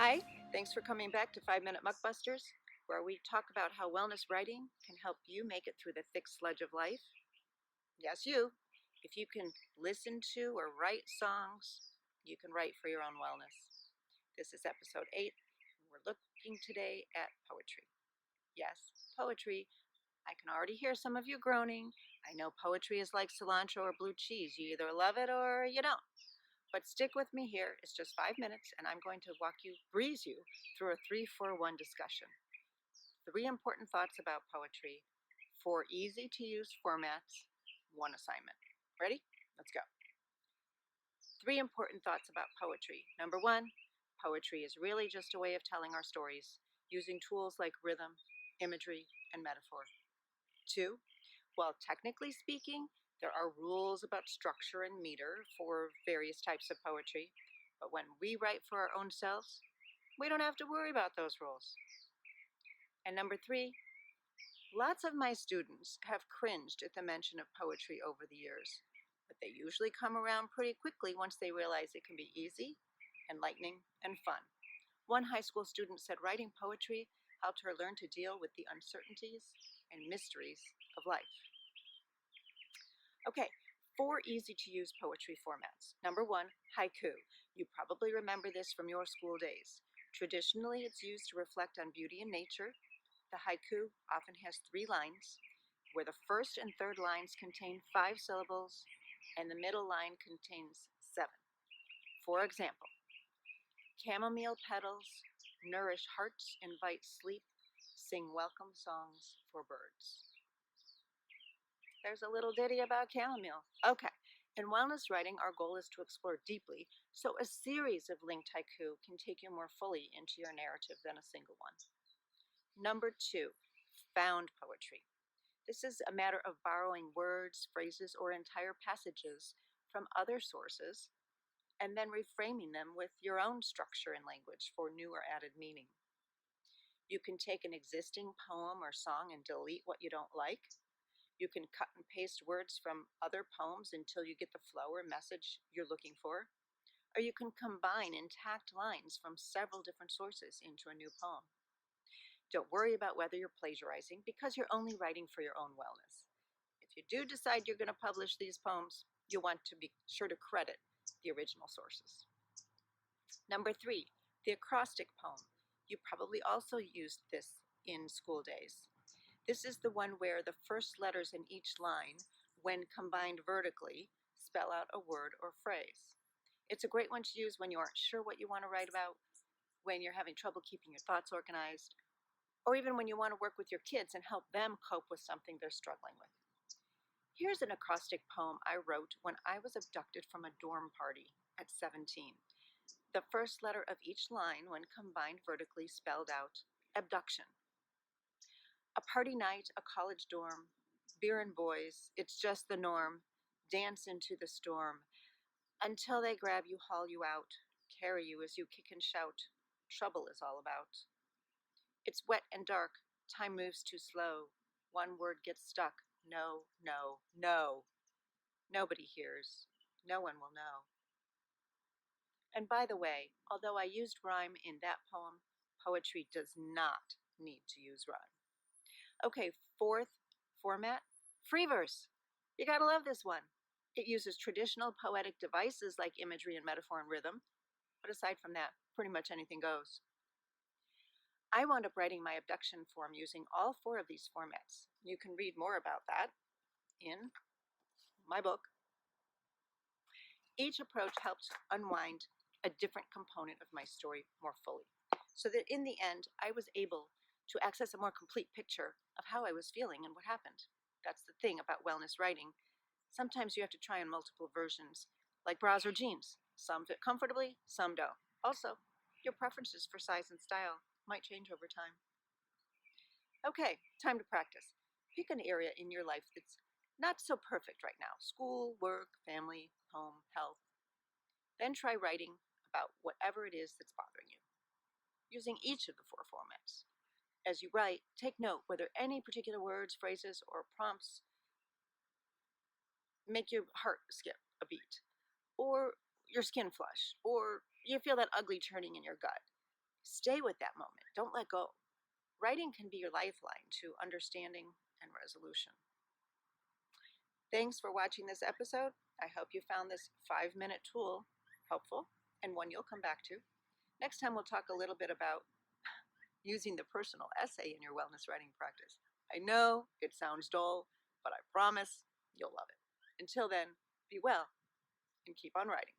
Hi, thanks for coming back to 5-Minute MuckBusters, where we talk about how wellness writing can help you make it through the thick sludge of life. Yes, you. If you can listen to or write songs, you can write for your own wellness. This is episode 8, and we're looking today at poetry. Yes, poetry. I can already hear some of you groaning. I know poetry is like cilantro or blue cheese. You either love it or you don't. But stick with me here. It's just 5 minutes, and I'm going to breeze you through a 3-4-1 discussion. 3 important thoughts about poetry, 4 easy-to-use formats, 1 assignment. Ready? Let's go. 3 important thoughts about poetry. Number 1, poetry is really just a way of telling our stories, using tools like rhythm, imagery, and metaphor. 2, while technically speaking, there are rules about structure and meter for various types of poetry, but when we write for our own selves, we don't have to worry about those rules. And number 3, lots of my students have cringed at the mention of poetry over the years, but they usually come around pretty quickly once they realize it can be easy, enlightening, and fun. One high school student said writing poetry helped her learn to deal with the uncertainties and mysteries of life. Okay, 4 easy-to-use poetry formats. Number 1, haiku. You probably remember this from your school days. Traditionally, it's used to reflect on beauty in nature. The haiku often has 3 lines, where the first and third lines contain 5 syllables, and the middle line contains 7. For example, chamomile petals nourish hearts, invite sleep, sing welcome songs for birds. There's a little ditty about chamomile. Okay, in wellness writing, our goal is to explore deeply, so a series of linked haiku can take you more fully into your narrative than a single one. Number 2, found poetry. This is a matter of borrowing words, phrases, or entire passages from other sources, and then reframing them with your own structure and language for new or added meaning. You can take an existing poem or song and delete what you don't like. You can cut and paste words from other poems until you get the flow or message you're looking for. Or you can combine intact lines from several different sources into a new poem. Don't worry about whether you're plagiarizing because you're only writing for your own wellness. If you do decide you're going to publish these poems, you want to be sure to credit the original sources. Number 3, the acrostic poem. You probably also used this in school days. This is the one where the first letters in each line, when combined vertically, spell out a word or phrase. It's a great one to use when you aren't sure what you want to write about, when you're having trouble keeping your thoughts organized, or even when you want to work with your kids and help them cope with something they're struggling with. Here's an acrostic poem I wrote when I was abducted from a dorm party at 17. The first letter of each line, when combined vertically, spelled out abduction. A party night, a college dorm, beer and boys, it's just the norm. Dance into the storm, until they grab you, haul you out, carry you as you kick and shout. Trouble is all about. It's wet and dark, time moves too slow. One word gets stuck, no, no, no. Nobody hears, no one will know. And by the way, although I used rhyme in that poem, poetry does not need to use rhyme. Okay, 4th format, free verse. You gotta love this one. It uses traditional poetic devices like imagery and metaphor and rhythm, but aside from that, pretty much anything goes. I wound up writing my abduction form using all 4 of these formats. You can read more about that in my book. Each approach helps unwind a different component of my story more fully, so that in the end, I was able to access a more complete picture of how I was feeling and what happened. That's the thing about wellness writing. Sometimes you have to try on multiple versions, like bras or jeans. Some fit comfortably, some don't. Also, your preferences for size and style might change over time. Okay, time to practice. Pick an area in your life that's not so perfect right now. School, work, family, home, health. Then try writing about whatever it is that's bothering you, using each of the 4 formats. As you write, take note whether any particular words, phrases, or prompts make your heart skip a beat, or your skin flush, or you feel that ugly churning in your gut. Stay with that moment. Don't let go. Writing can be your lifeline to understanding and resolution. Thanks for watching this episode. I hope you found this 5-minute tool helpful and one you'll come back to. Next time, we'll talk a little bit about using the personal essay in your wellness writing practice. I know it sounds dull, but I promise you'll love it. Until then, be well and keep on writing.